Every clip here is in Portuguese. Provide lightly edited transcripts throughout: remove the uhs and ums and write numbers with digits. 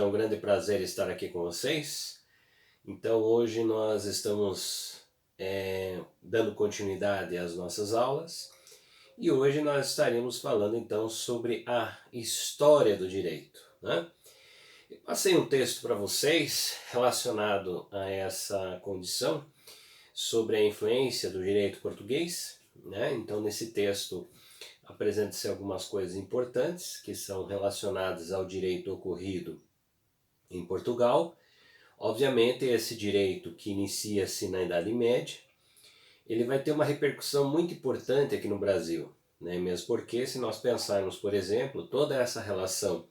um grande prazer estar aqui com vocês. Então hoje nós estamos dando continuidade às nossas aulas e hoje nós estaremos falando então sobre a história do direito, né? Eu passei um texto para vocês relacionado a essa condição sobre a influência do direito português, né? Então nesse texto apresenta-se algumas coisas importantes que são relacionadas ao direito ocorrido em Portugal. Obviamente esse direito que inicia-se na Idade Média, ele vai ter uma repercussão muito importante aqui no Brasil, né? Mesmo porque se nós pensarmos, por exemplo, toda essa relação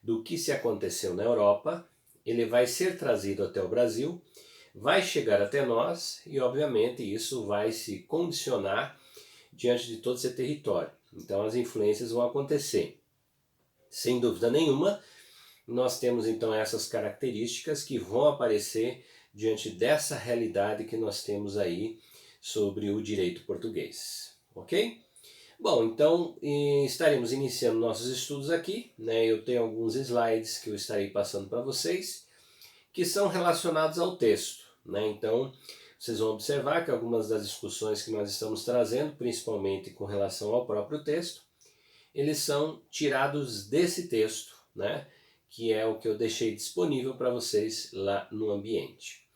do que se aconteceu na Europa, ele vai ser trazido até o Brasil, vai chegar até nós e obviamente isso vai se condicionar diante de todo esse território. Então as influências vão acontecer. Sem dúvida nenhuma, nós temos então essas características que vão aparecer diante dessa realidade que nós temos aí sobre o direito português, ok? Bom, então estaremos iniciando nossos estudos aqui, né? Eu tenho alguns slides que eu estarei passando para vocês, que são relacionados ao texto, né? Então vocês vão observar que algumas das discussões que nós estamos trazendo, principalmente com relação ao próprio texto, eles são tirados desse texto, né? Que é o que eu deixei disponível para vocês lá no ambiente.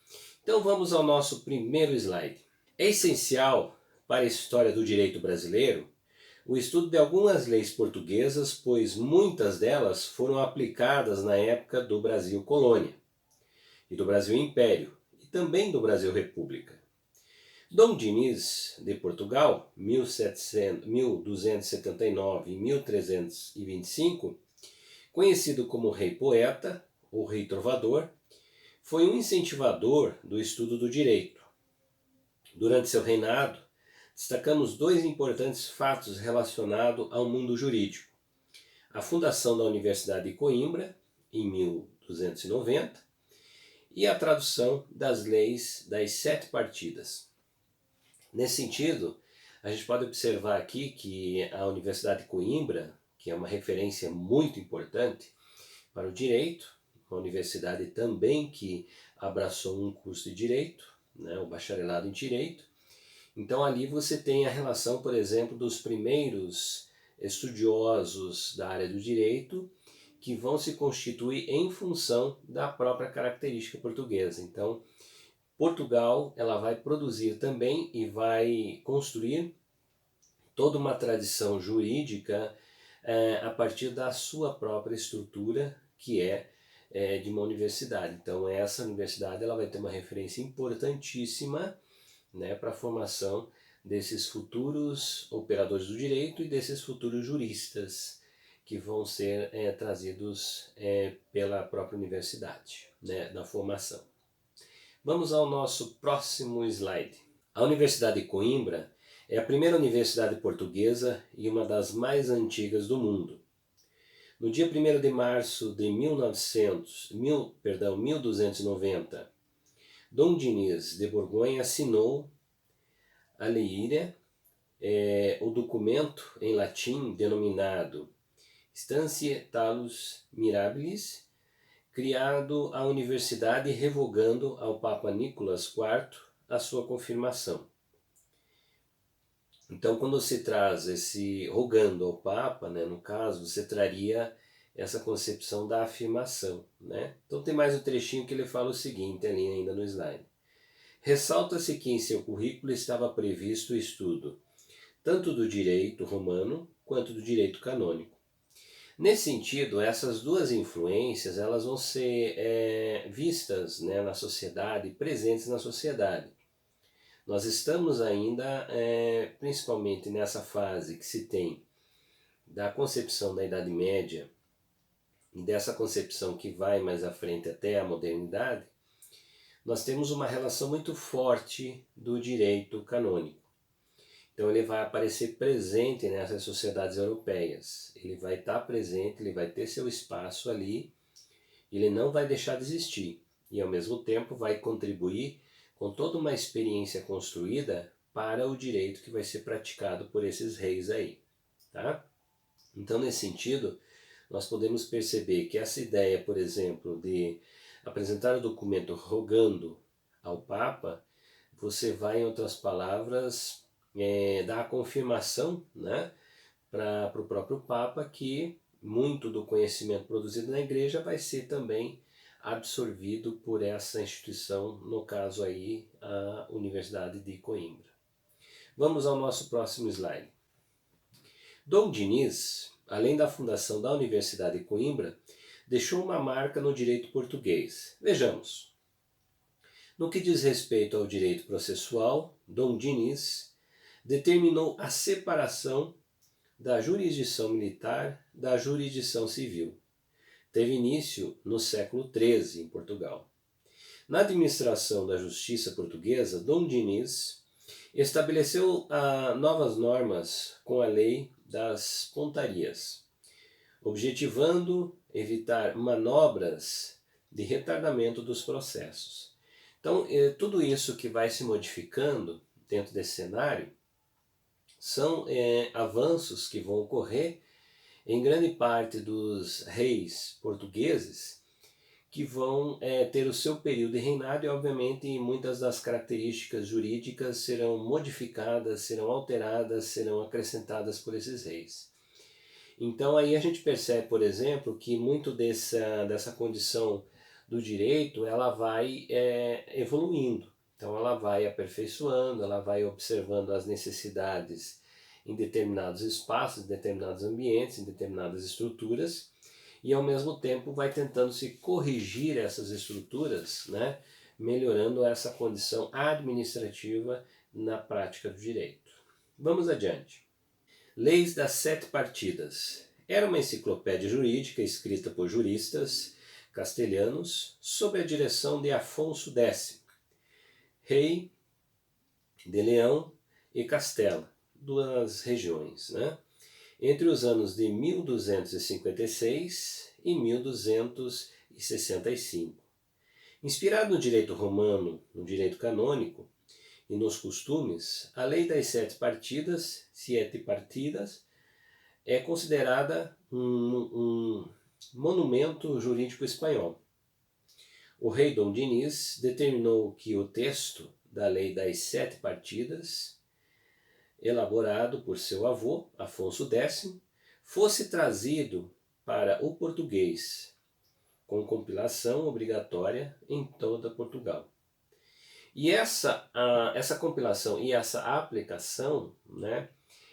Então vamos ao nosso primeiro slide. É essencial para a história do direito brasileiro o estudo de algumas leis portuguesas, pois muitas delas foram aplicadas na época do Brasil Colônia e do Brasil Império e também do Brasil República. Dom Diniz de Portugal, 1279 e 1325, conhecido como Rei Poeta ou Rei Trovador, foi um incentivador do estudo do direito. Durante seu reinado, destacamos dois importantes fatos relacionados ao mundo jurídico: a fundação da Universidade de Coimbra, em 1290, e a tradução das leis das 7 partidas. Nesse sentido, a gente pode observar aqui que a Universidade de Coimbra, que é uma referência muito importante para o direito, uma universidade também que abraçou um curso de direito, né, o bacharelado em direito. Então ali você tem a relação, por exemplo, dos primeiros estudiosos da área do direito que vão se constituir em função da própria característica portuguesa. Então, Portugal ela vai produzir também e vai construir toda uma tradição jurídica a partir da sua própria estrutura, que é de uma universidade. Então essa universidade ela vai ter uma referência importantíssima, né, para a formação desses futuros operadores do direito e desses futuros juristas que vão ser trazidos pela própria universidade, né, na formação. Vamos ao nosso próximo slide. A Universidade de Coimbra é a primeira universidade portuguesa e uma das mais antigas do mundo. No dia 1º de março de 1290, Dom Diniz de Borgonha assinou a Lei o documento em latim denominado Stantietatis Mirabilis, criado a universidade revogando ao Papa Nicolas IV a sua confirmação. Então quando se traz esse rogando ao Papa, né, no caso, você traria essa concepção da afirmação, né? Então tem mais um trechinho que ele fala o seguinte ali ainda no slide. Ressalta-se que em seu currículo estava previsto o estudo tanto do direito romano quanto do direito canônico. Nesse sentido, essas duas influências elas vão ser vistas, né, na sociedade, presentes na sociedade. Nós estamos ainda, principalmente nessa fase que se tem da concepção da Idade Média e dessa concepção que vai mais à frente até a modernidade, nós temos uma relação muito forte do direito canônico. Então ele vai aparecer presente nessas sociedades europeias, ele vai estar presente, ele vai ter seu espaço ali, ele não vai deixar de existir e ao mesmo tempo vai contribuir com toda uma experiência construída para o direito que vai ser praticado por esses reis aí, tá? Então nesse sentido, nós podemos perceber que essa ideia, por exemplo, de apresentar o documento rogando ao Papa, você vai, em outras palavras, dar a confirmação, né, para o próprio Papa que muito do conhecimento produzido na igreja vai ser também absorvido por essa instituição, no caso aí a Universidade de Coimbra. Vamos ao nosso próximo slide. Dom Diniz, além da fundação da Universidade de Coimbra, deixou uma marca no direito português. Vejamos. No que diz respeito ao direito processual, Dom Diniz determinou a separação da jurisdição militar da jurisdição civil. Teve início no século XIII em Portugal. Na administração da justiça portuguesa, Dom Diniz estabeleceu novas normas com a lei das pontarias, objetivando evitar manobras de retardamento dos processos. Então, tudo isso que vai se modificando dentro desse cenário são avanços que vão ocorrer em grande parte dos reis portugueses que vão ter o seu período de reinado e, obviamente, muitas das características jurídicas serão modificadas, serão alteradas, serão acrescentadas por esses reis. Então aí a gente percebe, por exemplo, que muito dessa condição do direito ela vai evoluindo. Então ela vai aperfeiçoando, ela vai observando as necessidades em determinados espaços, em determinados ambientes, em determinadas estruturas, e ao mesmo tempo vai tentando se corrigir essas estruturas, né, melhorando essa condição administrativa na prática do direito. Vamos adiante. Leis das Sete Partidas. Era uma enciclopédia jurídica escrita por juristas castelhanos sob a direção de Afonso X, rei de Leão e Castela, duas regiões, né? Entre os anos de 1256 e 1265. Inspirado no direito romano, no direito canônico e nos costumes, a Lei das Sete Partidas, Siete Partidas, é considerada um monumento jurídico espanhol. O rei Dom Diniz determinou que o texto da Lei das Sete Partidas, elaborado por seu avô, Afonso X, fosse trazido para o português, com compilação obrigatória em toda Portugal. E essa compilação e essa aplicação, né,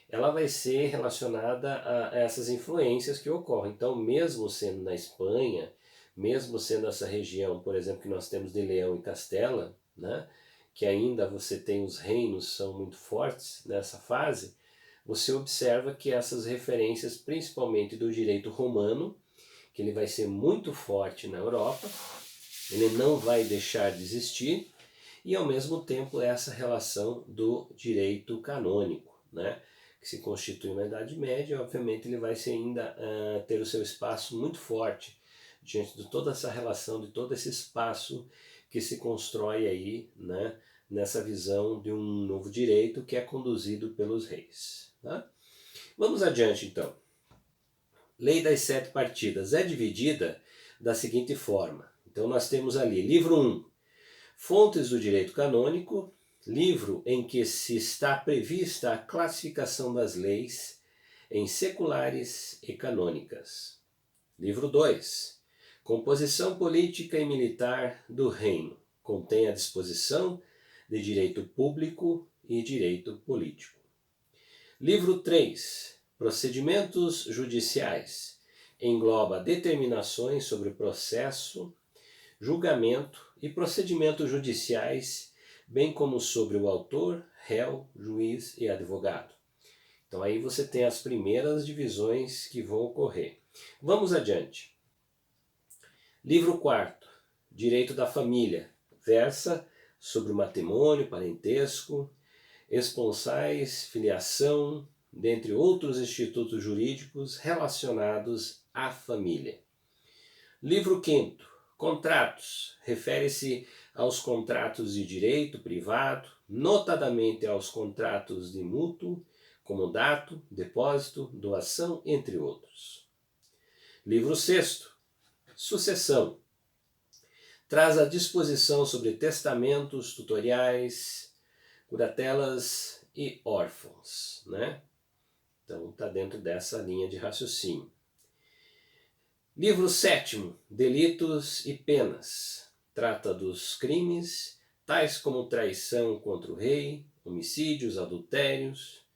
ela vai ser relacionada a essas influências que ocorrem. Então, mesmo sendo na Espanha, mesmo sendo essa região, por exemplo, que nós temos de Leão e Castela, né, que ainda você tem os reinos são muito fortes nessa fase, você observa que essas referências, principalmente do direito romano, que ele vai ser muito forte na Europa, ele não vai deixar de existir, e ao mesmo tempo essa relação do direito canônico, né, que se constitui na Idade Média, obviamente ele vai ser ainda ter o seu espaço muito forte diante de toda essa relação, de todo esse espaço que se constrói aí, né, nessa visão de um novo direito que é conduzido pelos reis. Tá? Vamos adiante então. Lei das Sete Partidas é dividida da seguinte forma. Então nós temos ali, livro 1, Fontes do Direito Canônico, livro em que se está prevista a classificação das leis em seculares e canônicas. Livro 2, Composição Política e Militar do Reino, contém a disposição de direito público e direito político. Livro 3, Procedimentos Judiciais, engloba determinações sobre o processo, julgamento e procedimentos judiciais, bem como sobre o autor, réu, juiz e advogado. Então aí você tem as primeiras divisões que vão ocorrer. Vamos adiante. Livro 4, Direito da Família, versa sobre o matrimônio, parentesco, esponsais, filiação, dentre outros institutos jurídicos relacionados à família. Livro 5, Contratos, refere-se aos contratos de direito privado, notadamente aos contratos de mútuo, comodato, depósito, doação, entre outros. Livro sexto, Sucessão. Traz a disposição sobre testamentos, tutoriais, curatelas e órfãos, né? Então está dentro dessa linha de raciocínio. Livro sétimo, Delitos e Penas. Trata dos crimes, tais como traição contra o rei, homicídios, adultérios.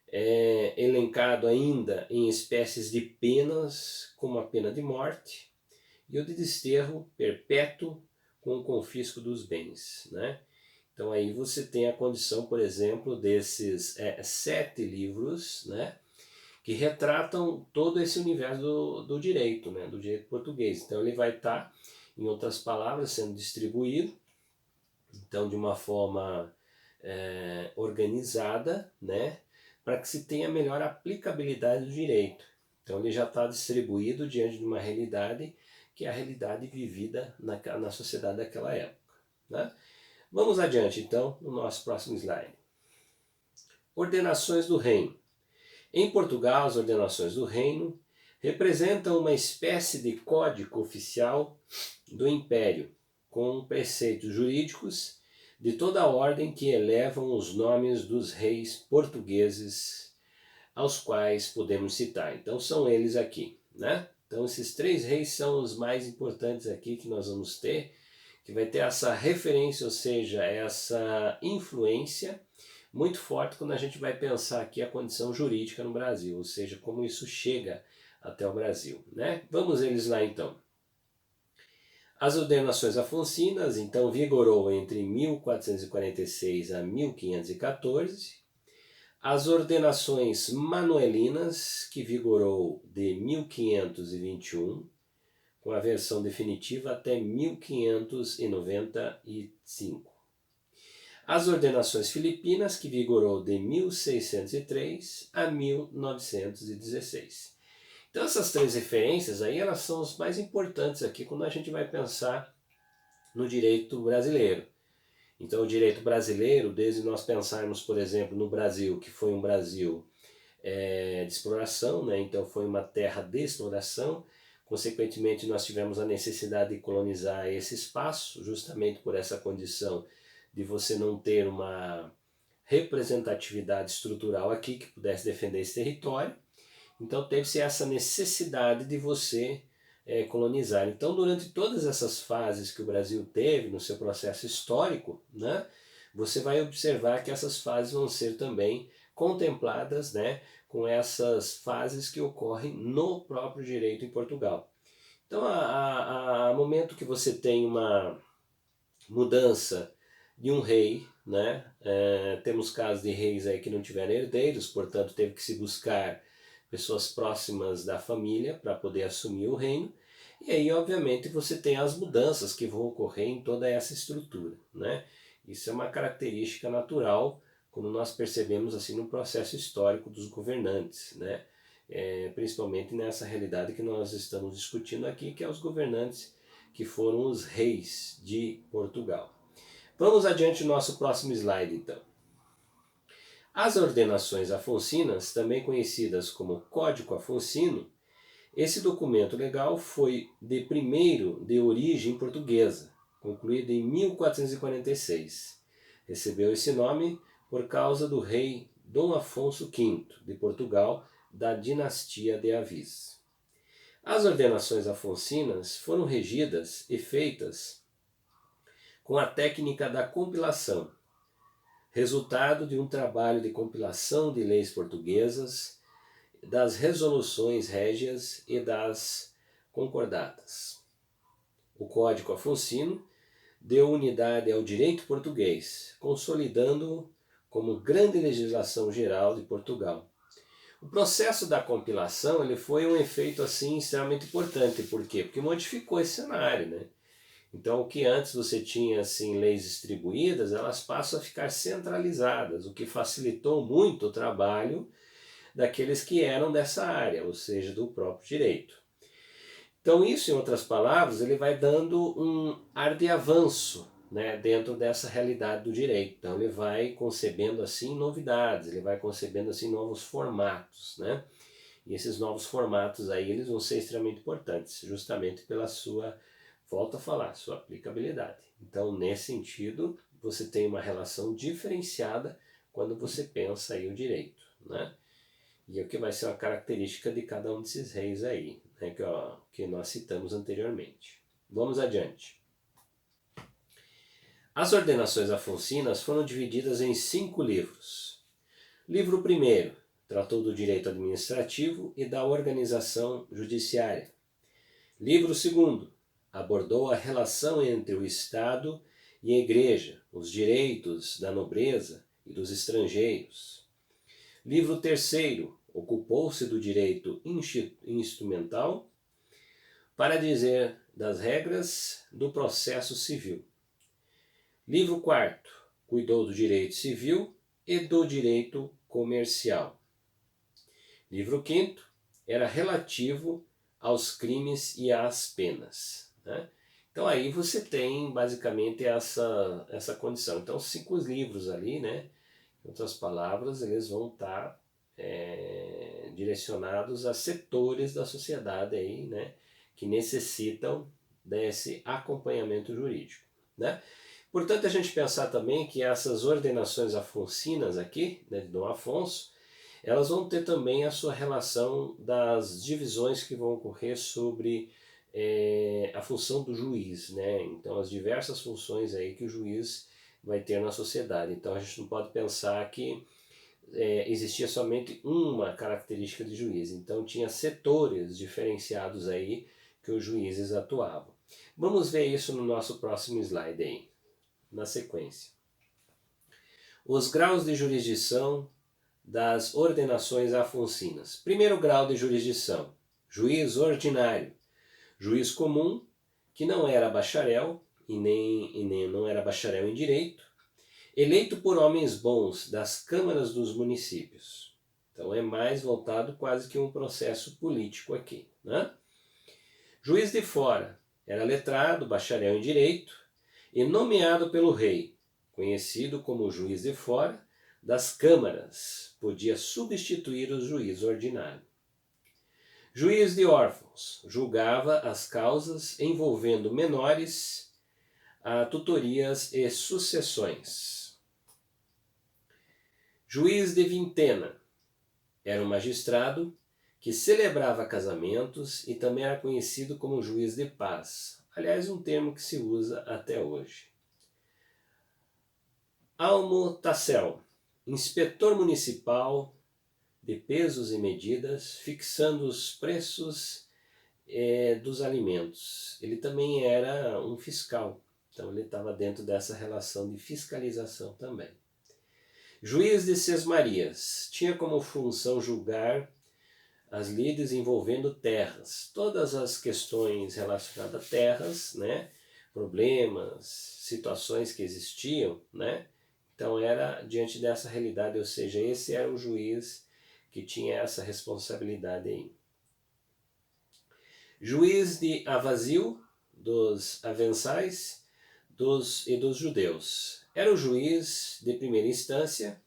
É elencado ainda em espécies de penas, como a pena de morte e o de desterro perpétuo com o confisco dos bens, né? Então aí você tem a condição, por exemplo, desses 7 livros, né, que retratam todo esse universo do direito, né, do direito português. Então ele vai estar, em outras palavras, sendo distribuído, então de uma forma organizada, né, para que se tenha melhor aplicabilidade do direito. Então ele já está distribuído diante de uma realidade que é a realidade vivida na sociedade daquela época, né? Vamos adiante então no nosso próximo slide. Ordenações do reino. Em Portugal, as ordenações do reino representam uma espécie de código oficial do império, com preceitos jurídicos de toda a ordem que elevam os nomes dos reis portugueses, aos quais podemos citar. Então são eles aqui, né? Então esses 3 reis são os mais importantes aqui que nós vamos ter, que vai ter essa referência, ou seja, essa influência muito forte quando a gente vai pensar aqui a condição jurídica no Brasil, ou seja, como isso chega até o Brasil, né? Vamos eles lá então. As ordenações afonsinas, então, vigorou entre 1446 a 1514. As ordenações manuelinas, que vigorou de 1521, com a versão definitiva até 1595. As ordenações filipinas, que vigorou de 1603 a 1916. Então essas 3 referências aí, elas são as mais importantes aqui quando a gente vai pensar no direito brasileiro. Então o direito brasileiro, desde nós pensarmos, por exemplo, no Brasil, que foi um Brasil de exploração, né? Então foi uma terra de exploração, consequentemente nós tivemos a necessidade de colonizar esse espaço, justamente por essa condição de você não ter uma representatividade estrutural aqui que pudesse defender esse território. Então teve-se essa necessidade de você colonizar. Então durante todas essas fases que o Brasil teve no seu processo histórico, né, você vai observar que essas fases vão ser também contempladas, né, com essas fases que ocorrem no próprio direito em Portugal. Então a momento que você tem uma mudança de um rei, né, temos casos de reis aí que não tiveram herdeiros, portanto teve que se buscar pessoas próximas da família para poder assumir o reino. E aí, obviamente, você tem as mudanças que vão ocorrer em toda essa estrutura, né? Isso é uma característica natural quando nós percebemos assim no processo histórico dos governantes, né? Principalmente nessa realidade que nós estamos discutindo aqui, que é os governantes que foram os reis de Portugal. Vamos adiante no nosso próximo slide, então. As ordenações afonsinas, também conhecidas como Código Afonsino, esse documento legal foi primeiro de origem portuguesa, concluído em 1446. Recebeu esse nome por causa do rei Dom Afonso V de Portugal, da dinastia de Avis. As ordenações afonsinas foram regidas e feitas com a técnica da compilação, resultado de um trabalho de compilação de leis portuguesas, das resoluções régias e das concordatas. O Código Afonsino deu unidade ao direito português, consolidando-o como grande legislação geral de Portugal. O processo da compilação ele foi um efeito assim extremamente importante. Por quê? Porque modificou esse cenário, né? Então, o que antes você tinha assim, leis distribuídas, elas passam a ficar centralizadas, o que facilitou muito o trabalho daqueles que eram dessa área, ou seja, do próprio direito. Então isso, em outras palavras, ele vai dando um ar de avanço, né, dentro dessa realidade do direito. Então ele vai concebendo assim novidades, ele vai concebendo assim novos formatos, né? E esses novos formatos aí, eles vão ser extremamente importantes, justamente pela sua, volto a falar, sua aplicabilidade. Então, nesse sentido, você tem uma relação diferenciada quando você pensa aí o direito, né? E é o que vai ser uma característica de cada um desses reis aí, né, que nós citamos anteriormente. Vamos adiante. As ordenações afonsinas foram divididas em 5 livros. Livro 1º tratou do direito administrativo e da organização judiciária. Livro 2º abordou a relação entre o Estado e a Igreja, os direitos da nobreza e dos estrangeiros. Livro 3º ocupou-se do direito instrumental para dizer das regras do processo civil. Livro 4º cuidou do direito civil e do direito comercial. Livro 5º era relativo aos crimes e às penas, né? Então aí você tem basicamente essa condição. Então 5 livros ali, né? Em outras palavras, eles vão estar direcionados a setores da sociedade aí, né? Que necessitam desse acompanhamento jurídico, né? Portanto, a gente pensar também que essas ordenações afonsinas aqui, né, de Dom Afonso, elas vão ter também a sua relação das divisões que vão ocorrer sobre a função do juiz, né? Então, as diversas funções aí que o juiz vai ter na sociedade. Então, a gente não pode pensar que existia somente uma característica de juiz. Então, tinha setores diferenciados aí que os juízes atuavam. Vamos ver isso no nosso próximo slide aí, na sequência. Os graus de jurisdição das ordenações afonsinas. 1º grau de jurisdição, juiz ordinário, juiz comum, que não era bacharel e nem não era bacharel em direito, eleito por homens bons das câmaras dos municípios. Então é mais voltado quase que um processo político aqui, né? Juiz de fora, era letrado, bacharel em direito e nomeado pelo rei, conhecido como juiz de fora das câmaras, podia substituir o juiz ordinário. Juiz de órfãos, julgava as causas envolvendo menores a tutorias e sucessões. Juiz de vintena, era um magistrado que celebrava casamentos e também era conhecido como juiz de paz. Aliás, um termo que se usa até hoje. Almotacel, inspetor municipal de pesos e medidas, fixando os preços dos alimentos. Ele também era um fiscal, então ele estava dentro dessa relação de fiscalização também. Juiz de Sesmarias, tinha como função julgar as lides envolvendo terras, todas as questões relacionadas a terras, né? Problemas, situações que existiam, né? Então era diante dessa realidade, ou seja, esse era o juiz que tinha essa responsabilidade aí. Juiz de Avazil, dos avençais e dos judeus. Era o juiz de primeira instância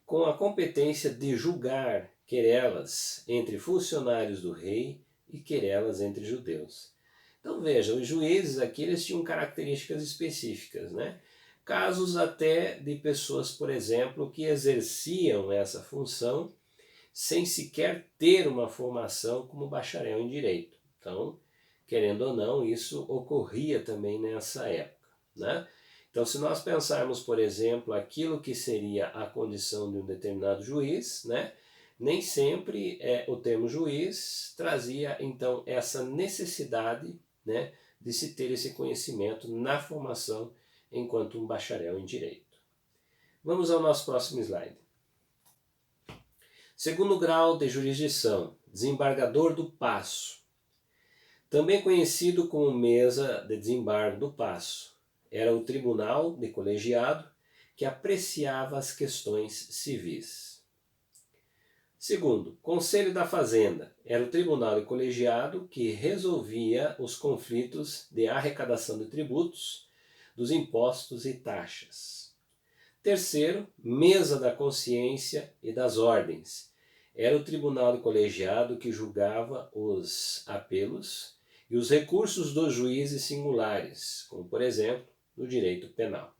com a competência de julgar querelas entre funcionários do rei e querelas entre judeus. Então veja, os juízes aqui eles tinham características específicas, né? Casos até de pessoas, por exemplo, que exerciam essa função sem sequer ter uma formação como bacharel em direito. Então, querendo ou não, isso ocorria também nessa época, né? Então, se nós pensarmos, por exemplo, aquilo que seria a condição de um determinado juiz, né, nem sempre o termo juiz trazia, então, essa necessidade, né, de se ter esse conhecimento na formação enquanto um bacharel em direito. Vamos ao nosso próximo slide. 2º grau de jurisdição, desembargador do Paço. Também conhecido como mesa de desembargo do Paço. Era o tribunal de colegiado que apreciava as questões civis. 2º, Conselho da Fazenda. Era o tribunal de colegiado que resolvia os conflitos de arrecadação de tributos, dos impostos e taxas. 3º, Mesa da Consciência e das Ordens. era o tribunal colegiado que julgava os apelos e os recursos dos juízes singulares, como por exemplo no direito penal.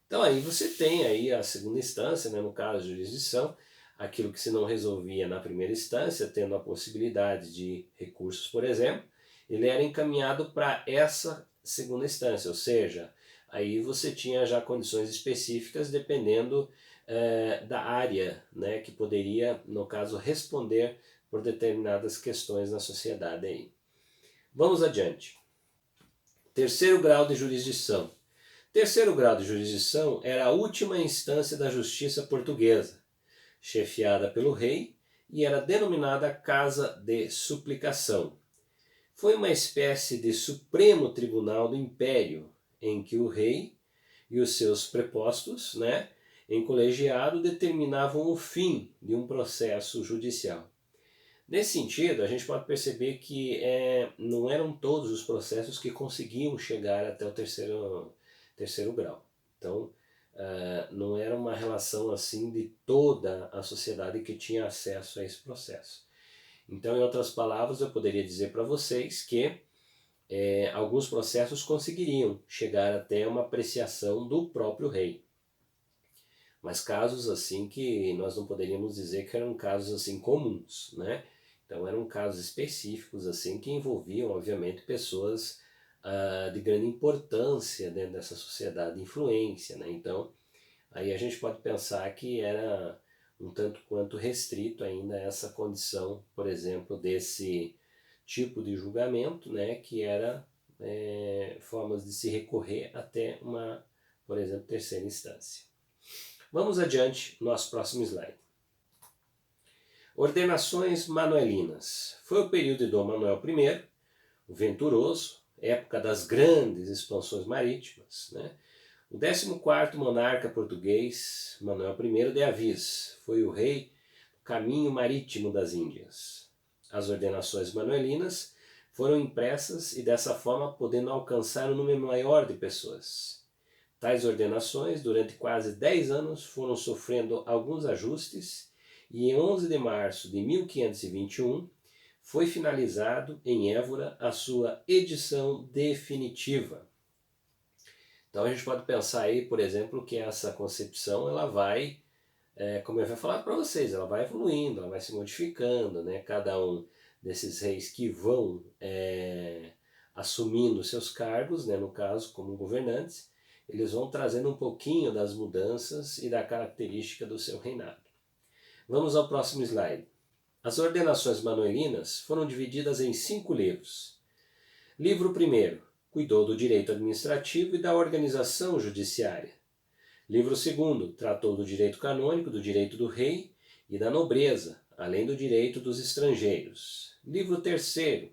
Então aí você tem aí a segunda instância, né, no caso de jurisdição, aquilo que se não resolvia na primeira instância, tendo a possibilidade de recursos, por exemplo, ele era encaminhado para essa segunda instância, ou seja, aí você tinha já condições específicas dependendo da área, né, que poderia, no caso, responder por determinadas questões na sociedade aí. Vamos adiante. Terceiro grau de jurisdição. Terceiro grau de jurisdição era a última instância da justiça portuguesa, chefiada pelo rei e era denominada Casa de Suplicação. Foi uma espécie de supremo tribunal do império, em que o rei e os seus prepostos, né, em colegiado, determinavam o fim de um processo judicial. Nesse sentido, a gente pode perceber que não eram todos os processos que conseguiam chegar até o terceiro grau. Então, não era uma relação assim de toda a sociedade que tinha acesso a esse processo. Então, em outras palavras, eu poderia dizer para vocês que alguns processos conseguiriam chegar até uma apreciação do próprio rei. Mas casos assim que nós não poderíamos dizer que eram casos assim comuns, né? Então eram casos específicos assim que envolviam, obviamente, pessoas de grande importância dentro dessa sociedade, influência, né? Então aí a gente pode pensar que era um tanto quanto restrito ainda essa condição, por exemplo, desse tipo de julgamento, né? Que era formas de se recorrer até uma, por exemplo, terceira instância. Vamos adiante, nosso próximo slide. Ordenações manuelinas. Foi o período de Dom Manuel I, o Venturoso, época das grandes expansões marítimas, né? O 14º monarca português, Manuel I de Avis, foi o rei do caminho marítimo das Índias. As ordenações manuelinas foram impressas e dessa forma podendo alcançar um número maior de pessoas. Tais ordenações, durante quase 10 anos, foram sofrendo alguns ajustes e em 11 de março de 1521 foi finalizado em Évora a sua edição definitiva. Então a gente pode pensar aí, por exemplo, que essa concepção ela vai, como eu vou falar para vocês, ela vai evoluindo, ela vai se modificando, né? Cada um desses reis que vão assumindo seus cargos, né? No caso como governantes, eles vão trazendo um pouquinho das mudanças e da característica do seu reinado. Vamos ao próximo slide. As ordenações manuelinas foram divididas em 5 livros. Livro 1º, cuidou do direito administrativo e da organização judiciária. Livro 2º, tratou do direito canônico, do direito do rei e da nobreza, além do direito dos estrangeiros. Livro 3º,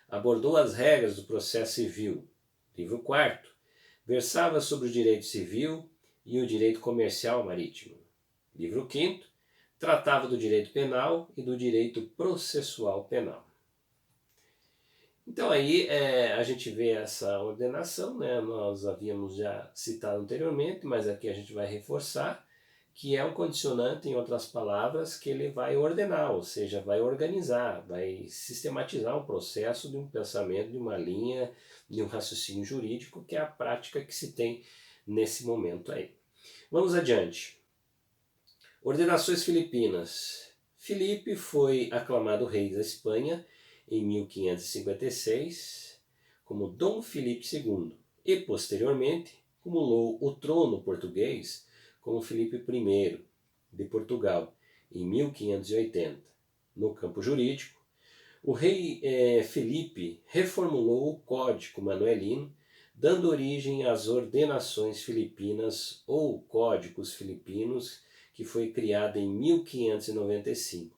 abordou as regras do processo civil. Livro 4º, versava sobre o direito civil e o direito comercial marítimo. Livro 5º, tratava do direito penal e do direito processual penal. Então aí a gente vê essa ordenação, né? Nós havíamos já citado anteriormente, mas aqui a gente vai reforçar, que é um condicionante, em outras palavras, que ele vai ordenar, ou seja, vai organizar, vai sistematizar um processo de um pensamento, de uma linha, de um raciocínio jurídico, que é a prática que se tem nesse momento aí. Vamos adiante. Ordenações filipinas. Filipe foi aclamado rei da Espanha em 1556 como Dom Filipe II e, posteriormente, cumulou o trono português como Filipe I de Portugal em 1580. No campo jurídico, o rei Filipe reformulou o Código Manuelino, dando origem às ordenações filipinas ou Códigos Filipinos, que foi criado em 1595.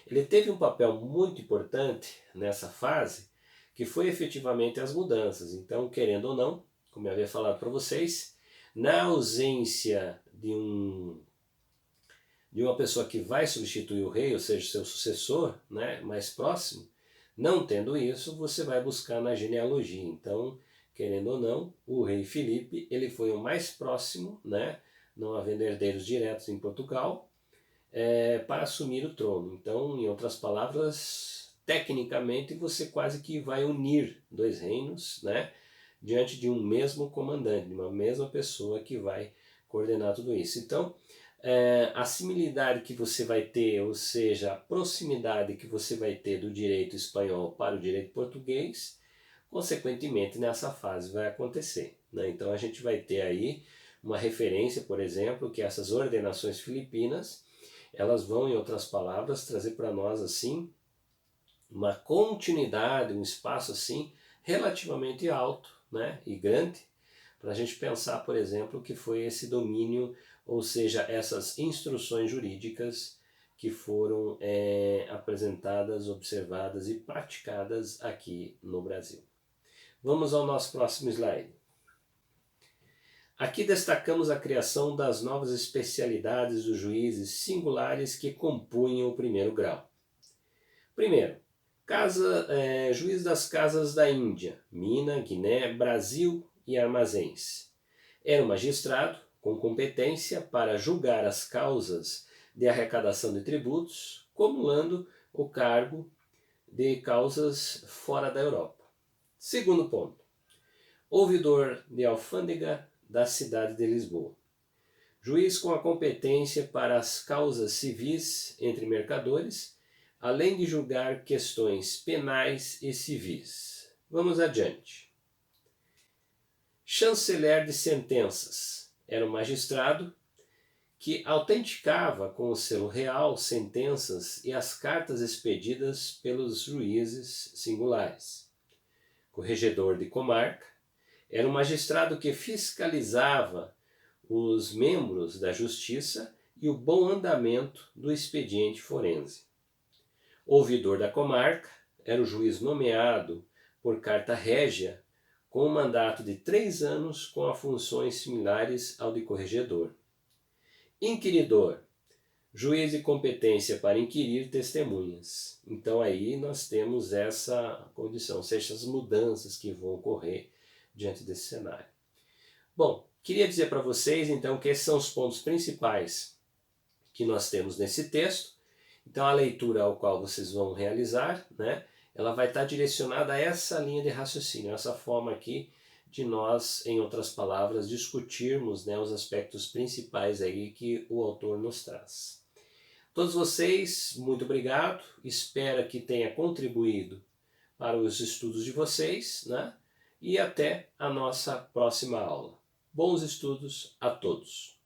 Ele teve um papel muito importante nessa fase, que foi efetivamente as mudanças. Então, querendo ou não, como eu havia falado para vocês, na ausência de uma pessoa que vai substituir o rei, ou seja, seu sucessor, né, mais próximo, não tendo isso, você vai buscar na genealogia. Então, querendo ou não, o rei Filipe ele foi o mais próximo, né, não havendo herdeiros diretos em Portugal, para assumir o trono. Então, em outras palavras, tecnicamente você quase que vai unir dois reinos, né, diante de um mesmo comandante, de uma mesma pessoa que vai coordenar tudo isso. Então, a similitude que você vai ter, ou seja, a proximidade que você vai ter do direito espanhol para o direito português, consequentemente nessa fase vai acontecer, né? Então a gente vai ter aí uma referência, por exemplo, que essas ordenações filipinas, elas vão, em outras palavras, trazer para nós assim uma continuidade, um espaço assim relativamente alto, né, e grande, para a gente pensar, por exemplo, que foi esse domínio, ou seja, essas instruções jurídicas que foram apresentadas, observadas e praticadas aqui no Brasil. Vamos ao nosso próximo slide. Aqui destacamos a criação das novas especialidades dos juízes singulares que compunham o primeiro grau. Primeiro, juiz das casas da Índia, Mina, Guiné, Brasil e Armazéns. Era um magistrado com competência para julgar as causas de arrecadação de tributos, cumulando o cargo de causas fora da Europa. Segundo ponto, ouvidor de alfândega da cidade de Lisboa. Juiz com a competência para as causas civis entre mercadores, além de julgar questões penais e civis. Vamos adiante. Chanceler de sentenças. Era um magistrado que autenticava com o selo real sentenças e as cartas expedidas pelos juízes singulares. Corregedor de comarca. Era um magistrado que fiscalizava os membros da justiça e o bom andamento do expediente forense. Ouvidor da comarca era o juiz nomeado por carta régia com um mandato de 3 anos com funções similares ao de corregedor. Inquiridor, juiz de competência para inquirir testemunhas. Então aí nós temos essa condição, ou seja, as mudanças que vão ocorrer diante desse cenário. Bom, queria dizer para vocês então que esses são os pontos principais que nós temos nesse texto. Então a leitura ao qual vocês vão realizar, né, ela vai estar direcionada a essa linha de raciocínio, essa forma aqui de nós, em outras palavras, discutirmos, né, os aspectos principais aí que o autor nos traz. Todos vocês, muito obrigado, espero que tenha contribuído para os estudos de vocês, né, e até a nossa próxima aula. Bons estudos a todos!